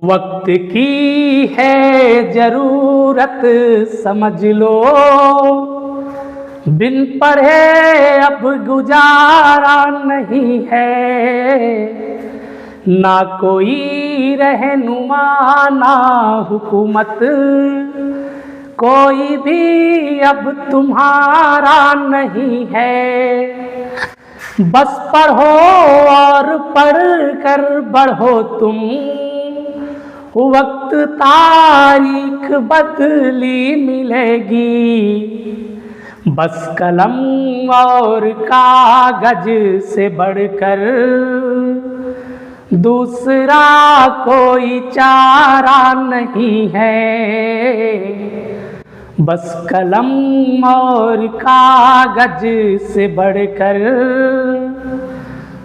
वक्त की है जरूरत समझ लो, बिन पढ़े अब गुजारा नहीं है। ना कोई रहनुमा ना हुकूमत, कोई भी अब तुम्हारा नहीं है। बस पढ़ो और पढ़ कर बढ़ो तुम, वक्त तारीख बदली मिलेगी। बस कलम और कागज से बढ़कर दूसरा कोई चारा नहीं है। बस कलम और कागज से बढ़कर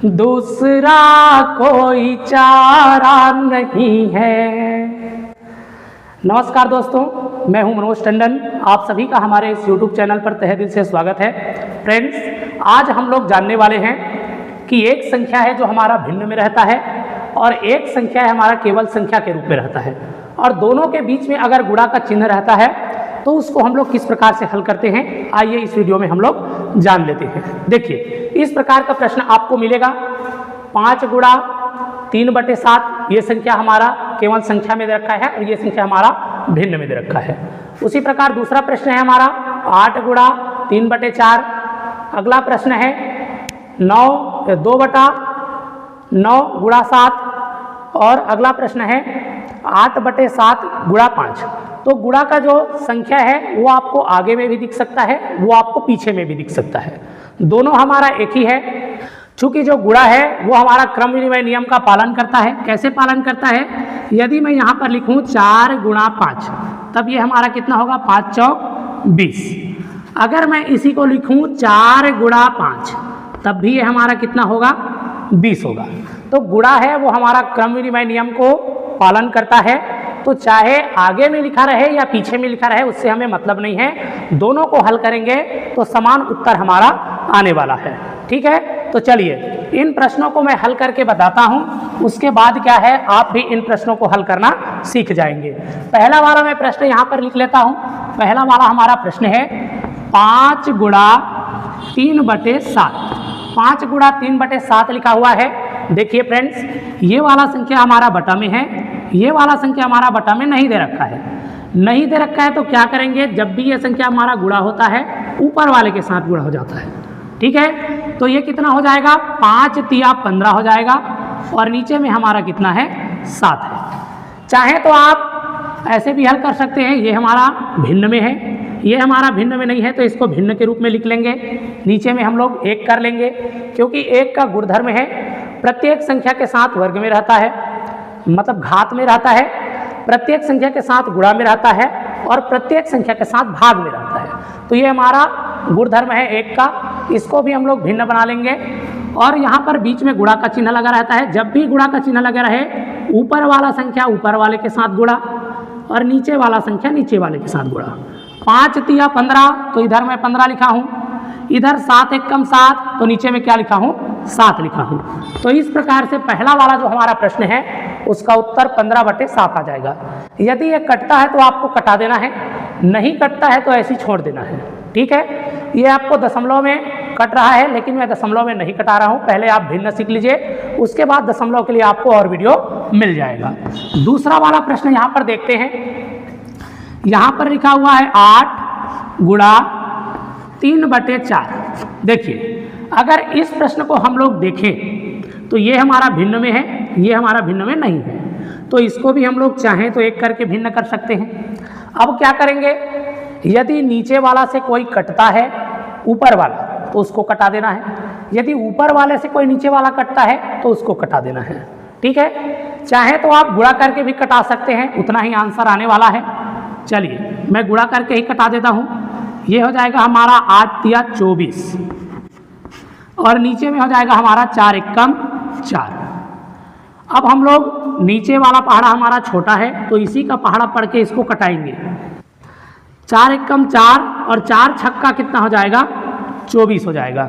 दूसरा कोई चारा नहीं है। नमस्कार दोस्तों, मैं हूं मनोज टंडन। आप सभी का हमारे इस YouTube चैनल पर तहे दिल से स्वागत है। फ्रेंड्स, आज हम लोग जानने वाले हैं कि एक संख्या है जो हमारा भिन्न में रहता है और एक संख्या है हमारा केवल संख्या के रूप में रहता है, और दोनों के बीच में अगर गुणा का चिन्ह रहता है तो उसको हम लोग किस प्रकार से हल करते हैं, आइए इस वीडियो में हम लोग जान लेते हैं। देखिए, इस प्रकार का प्रश्न आपको मिलेगा 5 गुणा 3/7। ये संख्या हमारा केवल संख्या में दे रखा है और ये संख्या हमारा भिन्न में दे रखा है। उसी प्रकार दूसरा प्रश्न है हमारा 8 गुणा 3/4। अगला प्रश्न है 2/9 गुणा 7 और अगला प्रश्न है 8/7 गुणा 5। तो गुणा का जो संख्या है वो आपको आगे में भी दिख सकता है, वो आपको पीछे में भी दिख सकता है। दोनों हमारा एक ही है। चूंकि जो गुणा है वो हमारा क्रम विनिमय नियम का पालन करता है। कैसे पालन करता है? यदि मैं यहाँ पर लिखूँ 4 गुणा 5, तब ये हमारा कितना होगा? 5 चौक 20। अगर मैं इसी को लिखूँ 4 गुणा 5, तब भी ये हमारा कितना होगा? 20 होगा। तो गुणा है वो हमारा क्रम विनिमय नियम को पालन करता है। तो चाहे आगे में लिखा रहे या पीछे में लिखा रहे, उससे हमें मतलब नहीं है। दोनों को हल करेंगे तो समान उत्तर हमारा आने वाला है। ठीक है, तो चलिए इन प्रश्नों को मैं हल करके बताता हूं। उसके बाद क्या है, आप भी इन प्रश्नों को हल करना सीख जाएंगे। पहला वाला मैं प्रश्न यहाँ पर लिख लेता हूँ। पहला वाला हमारा प्रश्न है 5 गुणा 3/7। 5 गुणा 3/7 लिखा हुआ है। देखिए फ्रेंड्स, ये वाला संख्या हमारा बटा में है, ये वाला संख्या हमारा बटा में नहीं दे रखा है। नहीं दे रखा है तो क्या करेंगे? जब भी ये संख्या हमारा गुणा होता है, ऊपर वाले के साथ गुणा हो जाता है। ठीक है, तो ये कितना हो जाएगा? 5 तिया 15 हो जाएगा और नीचे में हमारा कितना है? 7 है। चाहे तो आप ऐसे भी हल कर सकते हैं। ये हमारा भिन्न में है, ये हमारा भिन्न में नहीं है, तो इसको भिन्न के रूप में लिख लेंगे। नीचे में हम लोग 1 कर लेंगे, क्योंकि 1 का गुणधर्म है प्रत्येक संख्या के साथ वर्ग में रहता है, मतलब घात में रहता है, प्रत्येक संख्या के साथ गुणा में रहता है और प्रत्येक संख्या के साथ भाग में रहता है। तो ये हमारा गुणधर्म है 1 का। इसको भी हम लोग भिन्न बना लेंगे और यहाँ पर बीच में गुणा का चिन्ह लगा रहता है। जब भी गुणा का चिन्ह लगा रहे, ऊपर वाला संख्या ऊपर वाले के साथ गुणा और नीचे वाला संख्या नीचे वाले के साथ गुणा। 5 तिया 15, तो इधर मैं 15 लिखा हूँ। इधर 7 एकम 7, तो नीचे में क्या लिखा हूँ? 7 लिखा हूँ। तो इस प्रकार से पहला वाला जो हमारा प्रश्न है उसका उत्तर 15/7 आ जाएगा। यदि ये कटता है तो आपको कटा देना है, नहीं कटता है तो ऐसे ही छोड़ देना है। ठीक है, ये आपको दशमलव में कट रहा है, लेकिन मैं दशमलव में नहीं कटा रहा हूँ। पहले आप भिन्न सीख लीजिए, उसके बाद दशमलव के लिए आपको और वीडियो मिल जाएगा। दूसरा वाला प्रश्न यहाँ पर देखते हैं। यहाँ पर लिखा हुआ है 8 गुणा 3/4। देखिए, अगर इस प्रश्न को हम लोग देखें तो ये हमारा भिन्न में है, ये हमारा भिन्न में नहीं है। तो इसको भी हम लोग चाहें तो 1 करके भिन्न कर सकते हैं। अब क्या करेंगे? यदि नीचे वाला से कोई कटता है ऊपर वाला, तो उसको कटा देना है। यदि ऊपर वाले से कोई नीचे वाला कटता है तो उसको कटा देना है। ठीक है, चाहे तो आप गुणा करके भी कटा सकते हैं, उतना ही आंसर आने वाला है। चलिए मैं गुणा करके ही कटा देता हूँ। ये हो जाएगा हमारा 8 तिया 24 और नीचे में हो जाएगा हमारा 4 एकम 4। अब हम लोग नीचे वाला पहाड़ा हमारा छोटा है, तो इसी का पहाड़ा पढ़ के इसको कटाएंगे। 4 एकम 4 और 4 छक्का कितना हो जाएगा? 24 हो जाएगा।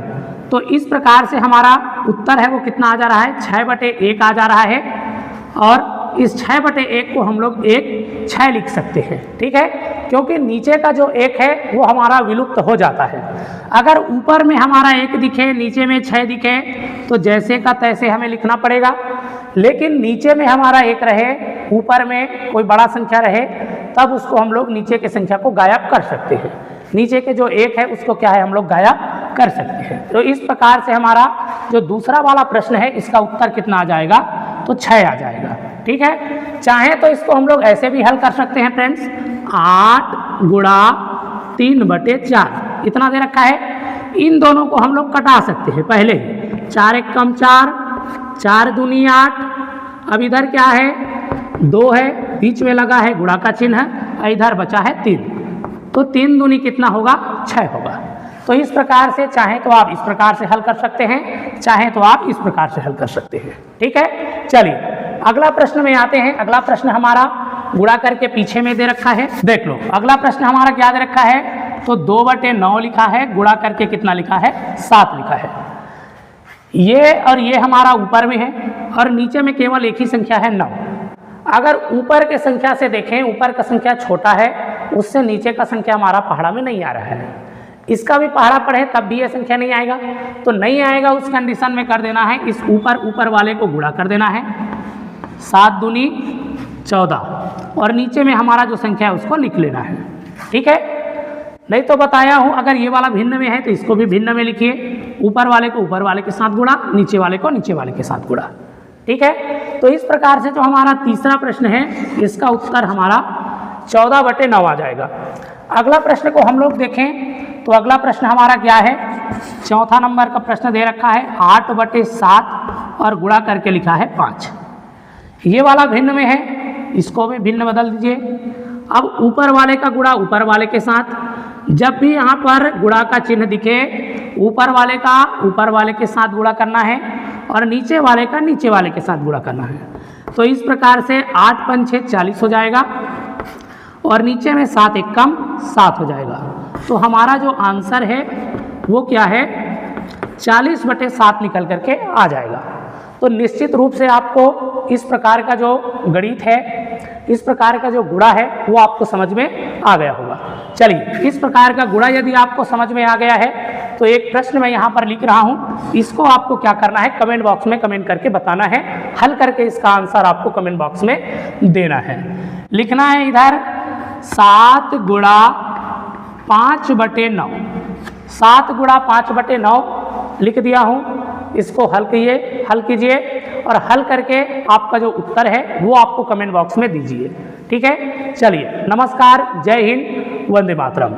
तो इस प्रकार से हमारा उत्तर है वो कितना आ जा रहा है? 6/1 आ जा रहा है। और इस 6/1 को हम लोग 1 6 लिख सकते हैं, ठीक है, क्योंकि नीचे का जो 1 है वो हमारा विलुप्त हो जाता है। अगर ऊपर में हमारा 1 दिखे, नीचे में 6 दिखे, तो जैसे का तैसे हमें लिखना पड़ेगा। लेकिन नीचे में हमारा 1 रहे, ऊपर में कोई बड़ा संख्या रहे, तब उसको हम लोग नीचे की संख्या को गायब कर सकते हैं। नीचे के जो 1 है उसको क्या है, हम लोग गायब कर सकते हैं। तो इस प्रकार से हमारा जो दूसरा वाला प्रश्न है इसका उत्तर कितना आ जाएगा, तो 6 आ जाएगा, ठीक है। चाहे तो इसको हम लोग ऐसे भी हल कर सकते हैं फ्रेंड्स, 8 गुणा 3/4 इतना दे रखा है। इन दोनों को हम लोग कटा सकते हैं पहले ही, 4 1 कम 4, 4 दूनी 8, अब इधर क्या है 2 है, बीच में लगा है गुणा का चिन्ह, इधर बचा है 3, तो 3 दूनी कितना होगा, 6 होगा। तो इस प्रकार से चाहे तो आप इस प्रकार से हल कर सकते हैं, चाहे तो आप इस प्रकार से हल कर सकते हैं, ठीक है। चलिए अगला प्रश्न में आते हैं। अगला प्रश्न हमारा गुणा करके पीछे में दे रखा है, देख लो। अगला प्रश्न हमारा क्या दे रखा है, तो 2/9 लिखा है, गुणा करके कितना लिखा है, 7 लिखा है। ये और ये हमारा ऊपर में है और नीचे में केवल एक ही संख्या है 9। अगर ऊपर के संख्या से देखें, ऊपर का संख्या छोटा है, उससे नीचे का संख्या हमारा पहाड़ा में नहीं आ रहा है। इसका भी पहाड़ा पढ़े तब भी ये संख्या नहीं आएगा, तो नहीं आएगा उस कंडीशन में कर देना है, इस ऊपर वाले को गुणा कर देना है, 7 दूनी 14 और नीचे में हमारा जो संख्या है उसको लिख लेना है, ठीक है। नहीं तो बताया हूँ, अगर ये वाला भिन्न में है तो इसको भी भिन्न में लिखिए, ऊपर वाले को ऊपर वाले के साथ गुणा, नीचे वाले को नीचे वाले के साथ गुणा, ठीक है। तो इस प्रकार से जो हमारा तीसरा प्रश्न है इसका उत्तर हमारा 14/9 आ जाएगा। अगला प्रश्न को हम लोग देखें तो अगला प्रश्न हमारा क्या है, चौथा नंबर का प्रश्न दे रखा है 8/7 और गुणा करके लिखा है 5। ये वाला भिन्न में है, इसको भी भिन्न बदल दीजिए। अब ऊपर वाले का गुणा ऊपर वाले के साथ, जब भी यहाँ पर गुणा का चिन्ह दिखे ऊपर वाले का ऊपर वाले के साथ गुणा करना है और नीचे वाले का नीचे वाले के साथ गुणा करना है। तो इस प्रकार से 8 5 6 40 हो जाएगा और नीचे में 7 1 कम 7 हो जाएगा। तो हमारा जो आंसर है वो क्या है, 40/7 निकल करके आ जाएगा। तो निश्चित रूप से आपको इस प्रकार का जो गणित है, इस प्रकार का जो गुणा है वो आपको समझ में आ गया होगा। चलिए, इस प्रकार का गुणा यदि आपको समझ में आ गया है तो एक प्रश्न मैं यहाँ पर लिख रहा हूँ, इसको आपको क्या करना है, कमेंट बॉक्स में कमेंट करके बताना है, हल करके इसका आंसर आपको कमेंट बॉक्स में देना है। लिखना है इधर 7 गुणा 5/9, 7 गुणा 5/9 लिख दिया हूँ। इसको हल कीजिए और हल करके आपका जो उत्तर है वो आपको कमेंट बॉक्स में दीजिए, ठीक है। चलिए, नमस्कार, जय हिंद, वंदे मातरम।